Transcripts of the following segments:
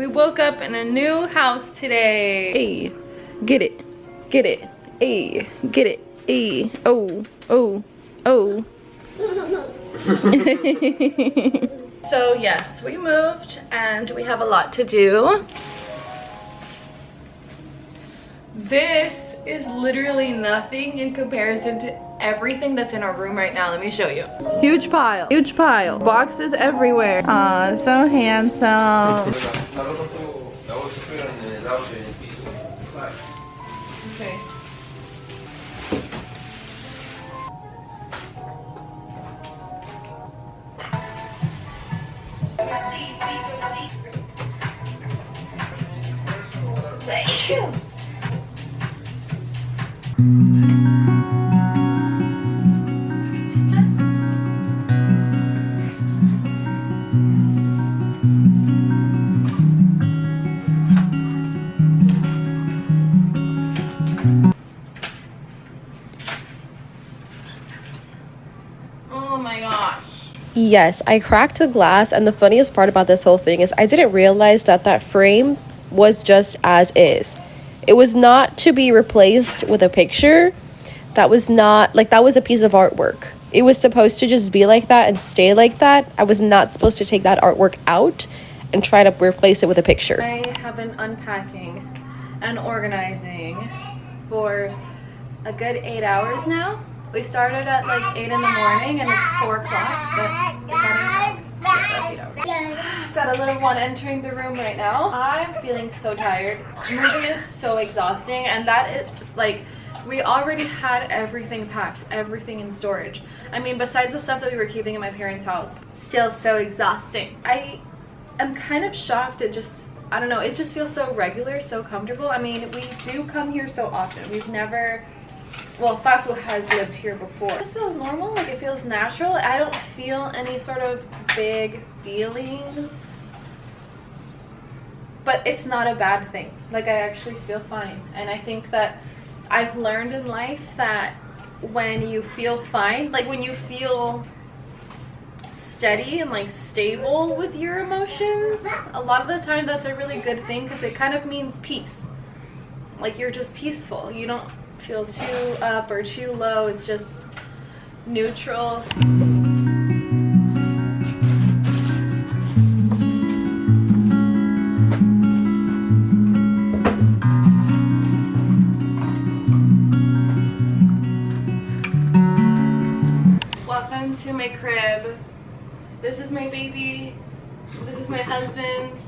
We woke up in a new house today. Hey, get it, get it. Hey, get it. Hey, oh, oh, oh. So yes, we moved and we have a lot to do. This is literally nothing in comparison to everything that's in our room right now. Let me show you. Huge pile, huge pile. Boxes everywhere. Aw, so handsome. Okay. Thank you. Oh my gosh. Yes, I cracked the glass, and the funniest part about this whole thing is I didn't realize that that frame was just as is. It was not to be replaced with a picture. That was not, like, that was a piece of artwork. It was supposed to just be like that and stay like that. I was not supposed to take that artwork out and try to replace it with a picture. I have been unpacking and organizing for a good 8 hours now. We started at like 8 in the morning and it's 4 o'clock, but it's not 8 hours. Yeah, that's 8 hours. Got a little one entering the room right now. I'm feeling so tired. Moving is so exhausting, and that is like, we already had everything packed, everything in storage. I mean, besides the stuff that we were keeping in my parents' house, still so exhausting. I am kind of shocked at just, I don't know, it just feels so regular, so comfortable. I mean, we do come here so often. We've never, well, Faku has lived here before. This feels normal, like it feels natural. I don't feel any sort of big feelings, but it's not a bad thing. Like, I actually feel fine, and I think that I've learned in life that when you feel fine, like when you feel steady and like stable with your emotions, a lot of the time that's a really good thing, because it kind of means peace. Like, you're just peaceful. You don't feel too up or too low. It's just neutral. Welcome to my crib. This is my baby. This is my husband.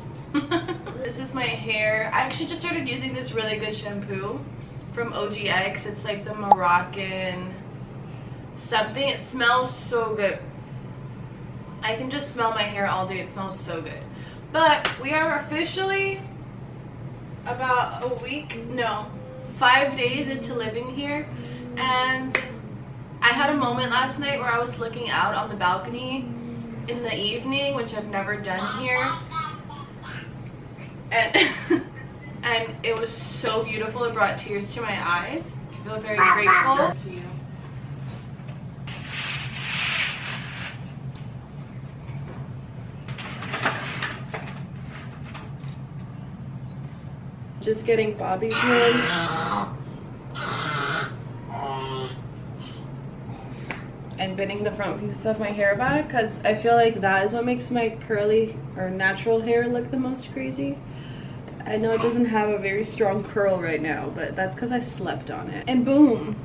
This is my hair. I actually just started using this really good shampoo from OGX. It's like the Moroccan something. It smells so good. I can just smell my hair all day. It smells so good. But we are officially about a week, no, 5 days into living here, and I had a moment last night where I was looking out on the balcony in the evening, which I've never done here, and and it was so beautiful. It brought tears to my eyes. I feel very grateful. Just getting bobby pins. And bending the front pieces of my hair back, because I feel like that is what makes my curly or natural hair look the most crazy. I know it doesn't have a very strong curl right now, but that's because I slept on it. And boom,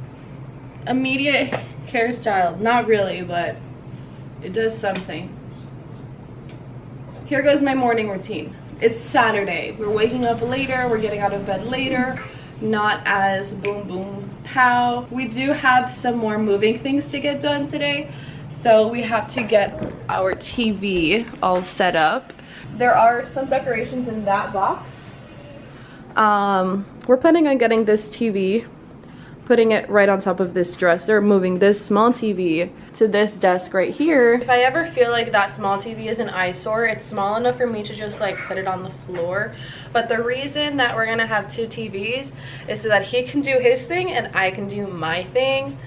immediate hairstyle. Not really, but it does something. Here goes my morning routine. It's Saturday. We're waking up later, we're getting out of bed later, not as boom boom pow. We do have some more moving things to get done today, so we have to get our TV all set up. There are some decorations in that box. We're planning on getting this TV, putting it right on top of this dresser, moving this small TV to this desk right here. If I ever feel like that small TV is an eyesore, it's small enough for me to just like put it on the floor. But the reason that we're gonna have 2 TVs is so that he can do his thing and I can do my thing,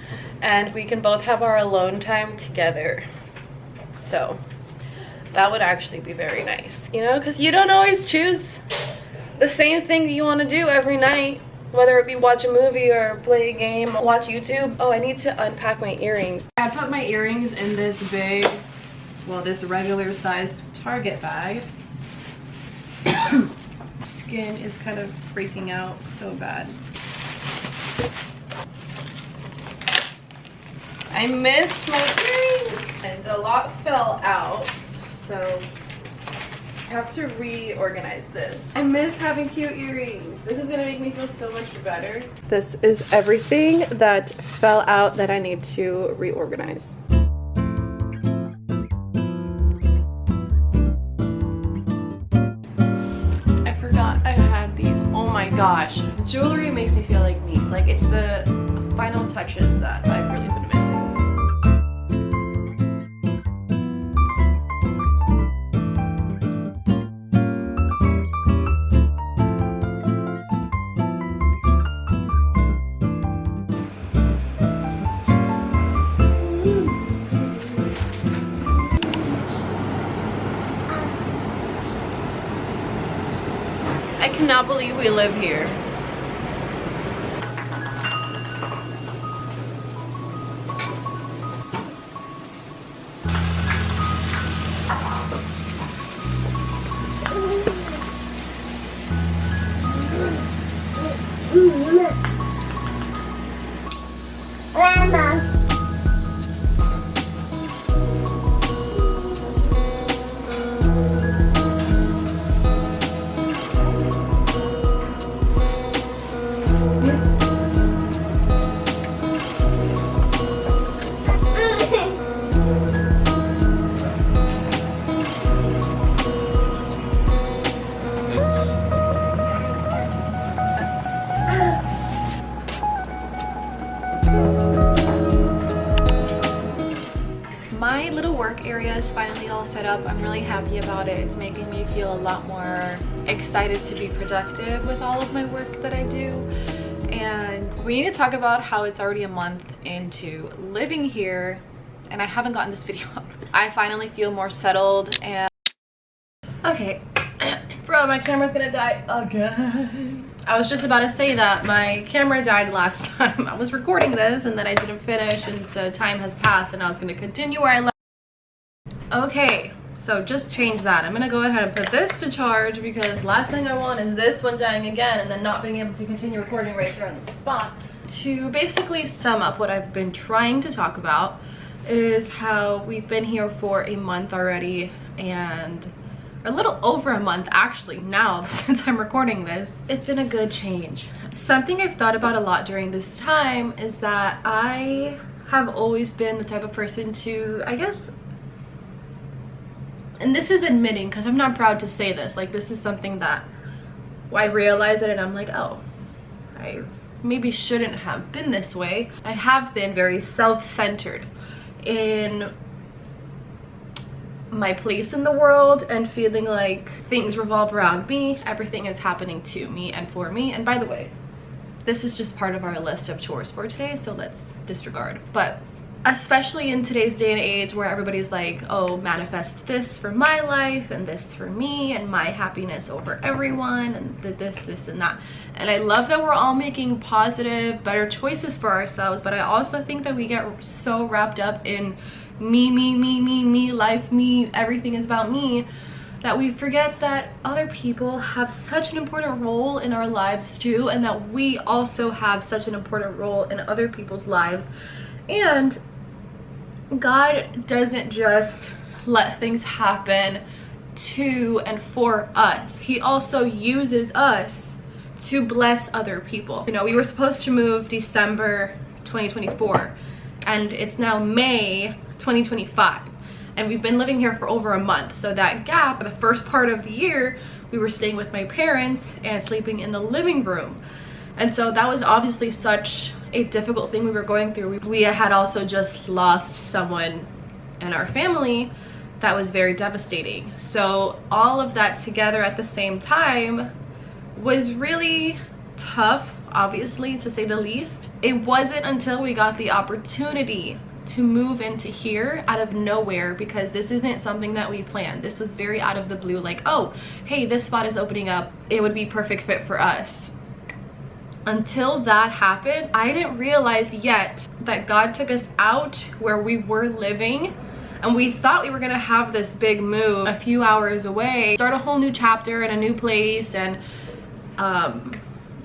and we can both have our alone time together. So That would actually be very nice, you know, because you don't always choose the same thing you want to do every night, whether it be watch a movie or play a game, watch YouTube. Oh, I need to unpack my earrings. I put my earrings in this big, well, this regular sized Target bag. Skin is kind of freaking out so bad. I missed my earrings and a lot fell out, so I have to reorganize this. I miss having cute earrings. This is gonna make me feel so much better. This is everything that fell out that I need to reorganize. I forgot I had these. Oh my gosh. Jewelry makes me feel like me. Like, it's the final touches that I've really been missing. I cannot believe we live here. Grandma. My little work area is finally all set up. I'm really happy about it. It's making me feel a lot more excited to be productive with all of my work that I do. And we need to talk about how it's already a month into living here and I haven't gotten this video up. I finally feel more settled and okay. Bro, my camera's gonna die again. I was just about to say that my camera died last time I was recording this and then I didn't finish, and so time has passed and now it's gonna continue where I left. Okay, so just change that. I'm gonna go ahead and put this to charge because last thing I want is this one dying again and then not being able to continue recording right here on the spot. To basically sum up what I've been trying to talk about is how we've been here for a month already, and a little over a month actually now since I'm recording this. It's been a good change. Something I've thought about a lot during this time is that I have always been the type of person to, I guess, and this is admitting because I'm not proud to say this, like this is something that I realize it and I'm like, oh, I maybe shouldn't have been this way. I have been very self-centered in my place in the world and feeling like things revolve around me, everything is happening to me and for me. And by the way, this is just part of our list of chores for today, so let's disregard. But especially in today's day and age where everybody's like, oh, manifest this for my life and this for me and my happiness over everyone and this and that. And I love that we're all making positive, better choices for ourselves, but I also think that we get so wrapped up in me, life, me, everything is about me, that we forget that other people have such an important role in our lives too, and that we also have such an important role in other people's lives. And God doesn't just let things happen to and for us. He also uses us to bless other people. You know, we were supposed to move December 2024 and it's now May 2025 and we've been living here for over a month. So that gap, the first part of the year, we were staying with my parents and sleeping in the living room. And so that was obviously such a difficult thing we were going through. We had also just lost someone in our family that was very devastating. So all of that together at the same time was really tough, obviously, to say the least. It wasn't until we got the opportunity to move into here out of nowhere, because this isn't something that we planned. This was very out of the blue, like, oh, hey, this spot is opening up, it would be perfect fit for us. Until that happened, I didn't realize yet that God took us out where we were living, and we thought we were gonna have this big move a few hours away, start a whole new chapter in a new place, and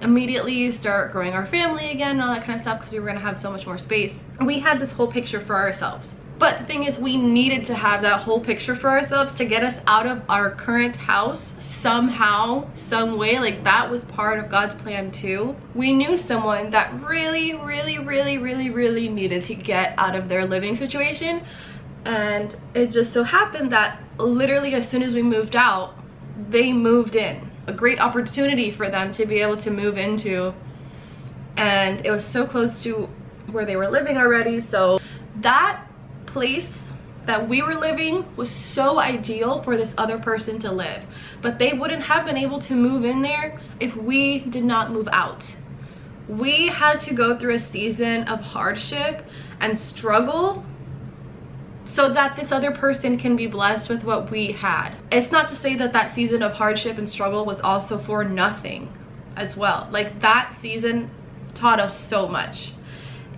immediately start growing our family again and all that kind of stuff, because we were gonna have so much more space. We had this whole picture for ourselves. But the thing is, we needed to have that whole picture for ourselves to get us out of our current house somehow, some way. Like, that was part of God's plan too. We knew someone that really needed to get out of their living situation, and it just so happened that literally as soon as we moved out, they moved in. A great opportunity for them to be able to move into, and it was so close to where they were living already. So that place that we were living was so ideal for this other person to live, but they wouldn't have been able to move in there if we did not move out. We had to go through a season of hardship and struggle so that this other person can be blessed with what we had. It's not to say that that season of hardship and struggle was also for nothing as well. Like, that season taught us so much,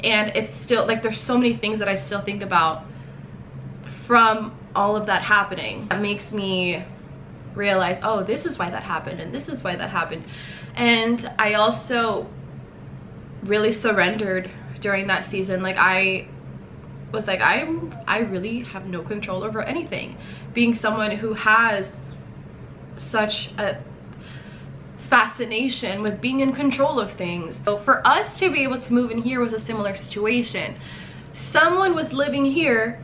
and it's still, like, there's so many things that I still think about from all of that happening. That makes me realize, oh, this is why that happened, and this is why that happened. And I also really surrendered during that season. Like, I was like, I really have no control over anything. Being someone who has such a fascination with being in control of things. So for us to be able to move in here was a similar situation. Someone was living here,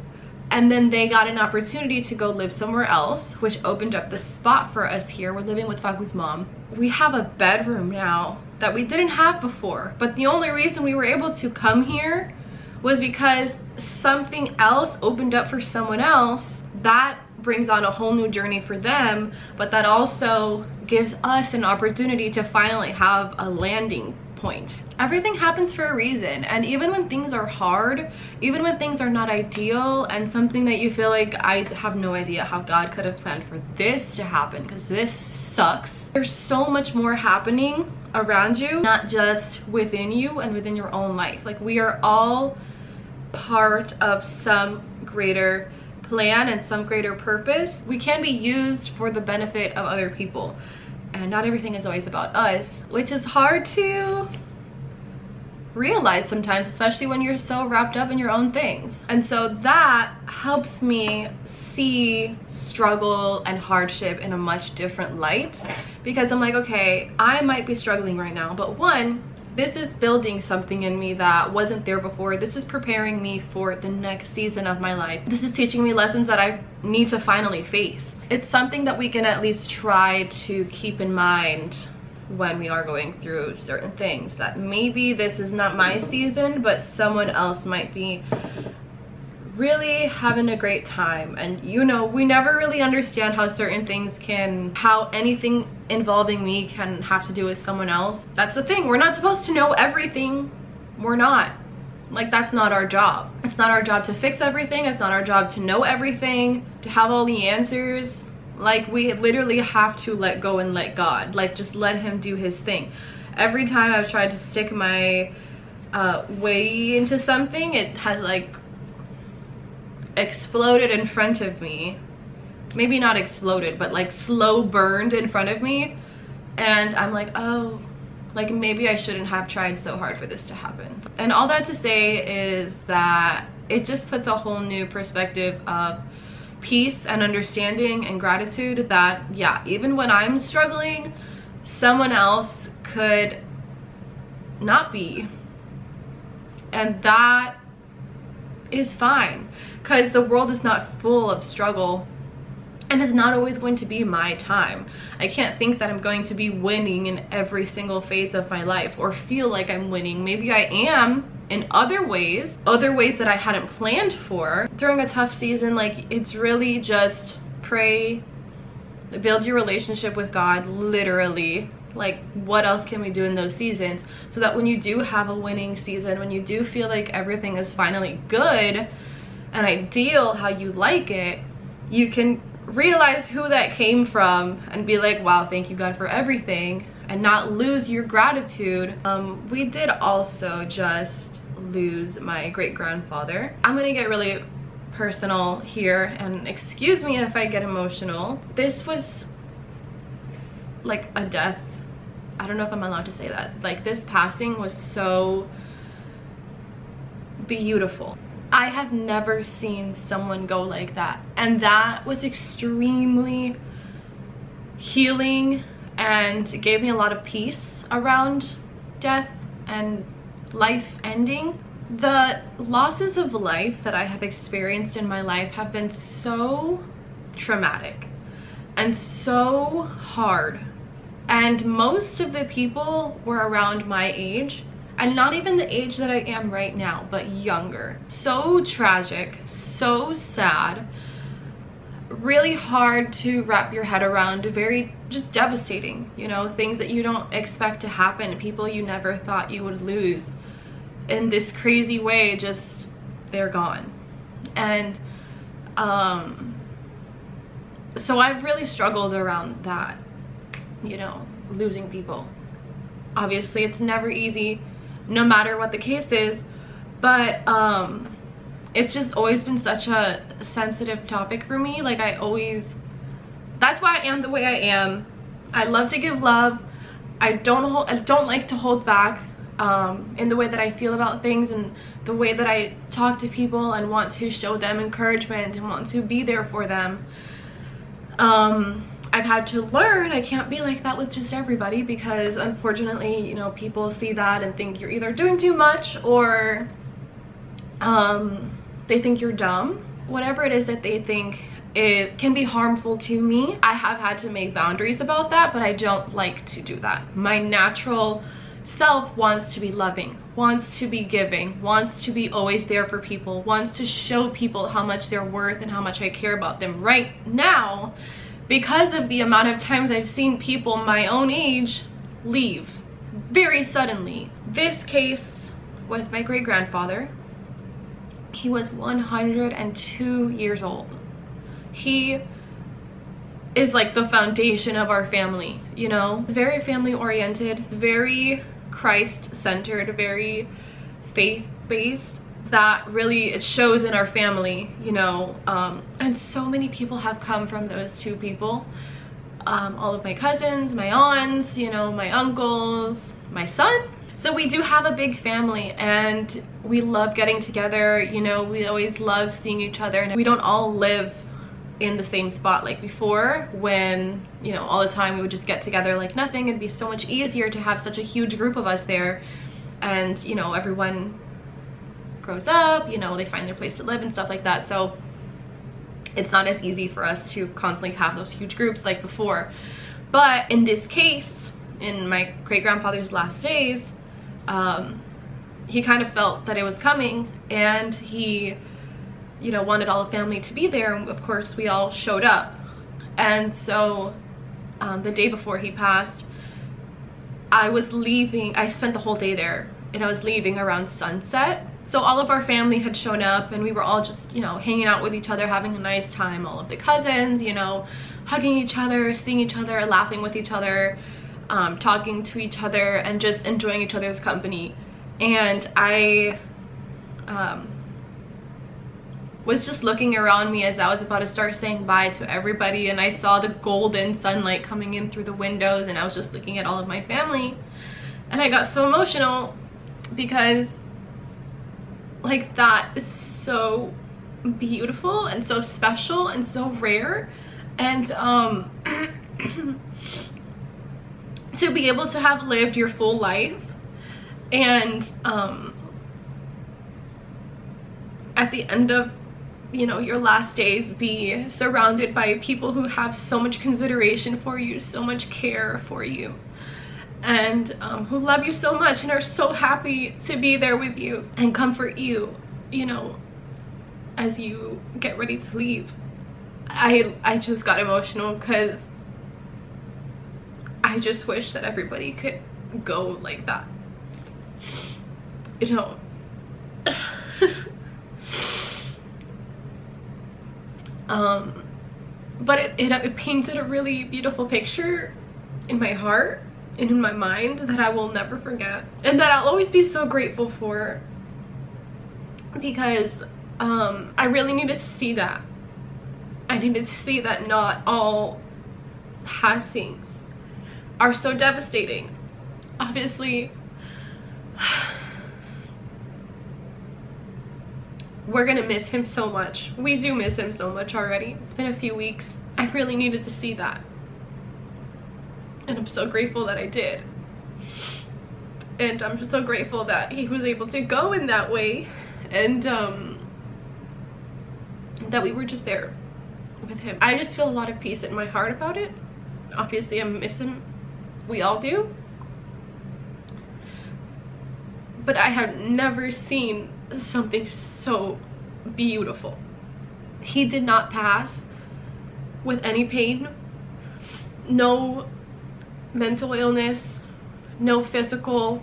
and then they got an opportunity to go live somewhere else, which opened up the spot for us here. We're living with Fagu's mom. We have a bedroom now that we didn't have before, but the only reason we were able to come here was because something else opened up for someone else. That brings on a whole new journey for them, but that also gives us an opportunity to finally have a landing point. Everything happens for a reason, and even when things are hard, even when things are not ideal, and something that you feel like, I have no idea how God could have planned for this to happen because this sucks, there's so much more happening around you, not just within you and within your own life. Like, we are all part of some greater plan and some greater purpose. We can be used for the benefit of other people, and not everything is always about us, which is hard to realize sometimes, especially when you're so wrapped up in your own things. And so that helps me see struggle and hardship in a much different light, because I'm like, okay, I might be struggling right now, but one, this is building something in me that wasn't there before. This is preparing me for the next season of my life. This is teaching me lessons that I need to finally face. It's something that we can at least try to keep in mind when we are going through certain things, that maybe this is not my season, but someone else might be really having a great time. And you know, we never really understand how certain things can, how anything involving me can have to do with someone else. That's the thing, we're not supposed to know everything. We're not. Like, that's not our job. It's not our job to fix everything. It's not our job to know everything, to have all the answers. Like, we literally have to let go and let God, like, just let him do his thing. Every time I've tried to stick my way into something, it has like exploded in front of me. Maybe not exploded, but like slow burned in front of me, and I'm like, oh, like maybe I shouldn't have tried so hard for this to happen. And all that to say is that it just puts a whole new perspective of peace and understanding and gratitude, that yeah, even when I'm struggling, someone else could not be, and that is fine, because the world is not full of struggle, and it's not always going to be my time. I can't think that I'm going to be winning in every single phase of my life, or feel like I'm winning. Maybe I am in other ways that I hadn't planned for during a tough season. Like, it's really just pray, build your relationship with God, literally. Like, what else can we do in those seasons, so that when you do have a winning season, when you do feel like everything is finally good and ideal how you like it, you can realize who that came from and be like, wow, thank you God for everything, and not lose your gratitude. We did also just lose my great-grandfather. I'm gonna get really personal here, and excuse me if I get emotional. This was like a death. I don't know if I'm allowed to say that. Like, this passing was so beautiful. I have never seen someone go like that, and that was extremely healing and gave me a lot of peace around death and life ending. The losses of life that I have experienced in my life have been so traumatic and so hard, and most of the people were around my age, and not even the age that I am right now, but younger. So tragic, so sad, really hard to wrap your head around, very just devastating, you know, things that you don't expect to happen, people you never thought you would lose in this crazy way, just they're gone. And so I've really struggled around that, you know, losing people. Obviously it's never easy, no matter what the case is, but it's just always been such a sensitive topic for me. Like, that's why I am the way I am. I love to give love. I don't like to hold back in the way that I feel about things, and the way that I talk to people, and want to show them encouragement and want to be there for them. I've had to learn I can't be like that with just everybody, because unfortunately, you know, people see that and think you're either doing too much, or they think you're dumb. Whatever it is that they think, it can be harmful to me. I have had to make boundaries about that, but I don't like to do that. My natural self wants to be loving, wants to be giving, wants to be always there for people, wants to show people how much they're worth and how much I care about them. Right now, because of the amount of times I've seen people my own age leave very suddenly. This case with my great-grandfather, he was 102 years old. He is like the foundation of our family, you know? It's very family oriented, very Christ-centered, very faith-based. That really, it shows in our family, you know, and so many people have come from those two people. All of my cousins, my aunts, you know, my uncles, my son. So we do have a big family, and we love getting together, you know, we always love seeing each other, and we don't all live in the same spot like before, when, you know, all the time we would just get together like nothing. It'd be so much easier to have such a huge group of us there, and, you know, everyone grows up, you know, they find their place to live and stuff like that, so it's not as easy for us to constantly have those huge groups like before. But in this case, in my great-grandfather's last days, he kind of felt that it was coming, and he, you know, wanted all the family to be there, and of course we all showed up. And so the day before he passed, I was leaving. I spent the whole day there, and I was leaving around sunset. So all of our family had shown up, and we were all just, you know, hanging out with each other, having a nice time. All of the cousins, you know, hugging each other, seeing each other, laughing with each other, talking to each other, and just enjoying each other's company. And I was just looking around me as I was about to start saying bye to everybody, and I saw the golden sunlight coming in through the windows, and I was just looking at all of my family, and I got so emotional, because like, that is so beautiful and so special and so rare. And to be able to have lived your full life, and at the end of, you know, your last days, be surrounded by people who have so much consideration for you, so much care for you, and who love you so much and are so happy to be there with you and comfort you, you know, as you get ready to leave. I just got emotional, because I just wish that everybody could go like that, you know. But it painted a really beautiful picture in my heart and in my mind that I will never forget, and that I'll always be so grateful for, because I really needed to see that. I needed to see that not all passings are so devastating. Obviously, we're gonna miss him so much. We do miss him so much already. It's been a few weeks. I really needed to see that, and I'm so grateful that I did. And I'm just so grateful that he was able to go in that way, and that we were just there with him. I just feel a lot of peace in my heart about it. Obviously, I miss him. We all do. But I have never seen something so beautiful. He did not pass with any pain, no mental illness, no physical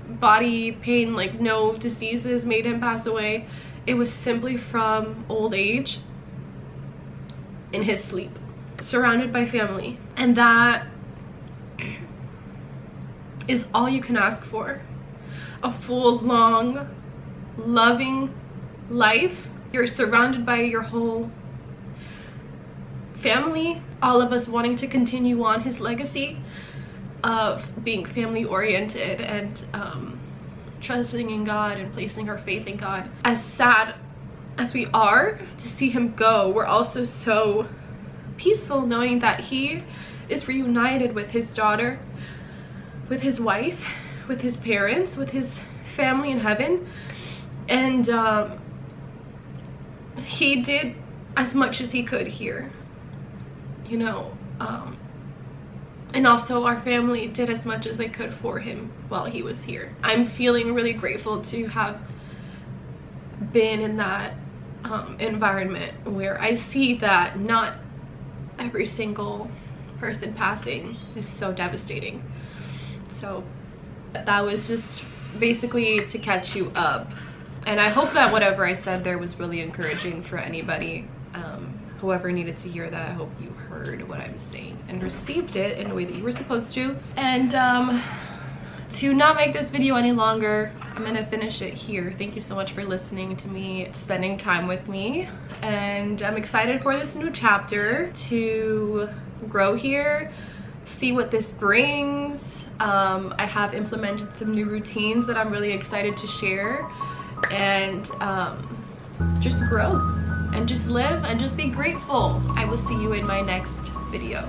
body pain, like no diseases made him pass away. It was simply from old age in his sleep, surrounded by family. And that is all you can ask for. A full, long, loving life. You're surrounded by your whole family, all of us wanting to continue on his legacy of being family oriented and trusting in God and placing our faith in God. As sad as we are to see him go, we're also so peaceful knowing that he is reunited with his daughter, with his wife, with his parents, with his family in heaven. And he did as much as he could here, you know, and also our family did as much as they could for him while he was here. I'm feeling really grateful to have been in that environment where I see that not every single person passing is so devastating. So that was just basically to catch you up, and I hope that whatever I said there was really encouraging for anybody. Whoever needed to hear that, I hope you heard what I was saying and received it in a way that you were supposed to. And to not make this video any longer, I'm gonna finish it here. Thank you so much for listening to me, spending time with me, and I'm excited for this new chapter to grow here, see what this brings. I have implemented some new routines that I'm really excited to share, and just grow and just live and just be grateful. I will see you in my next video.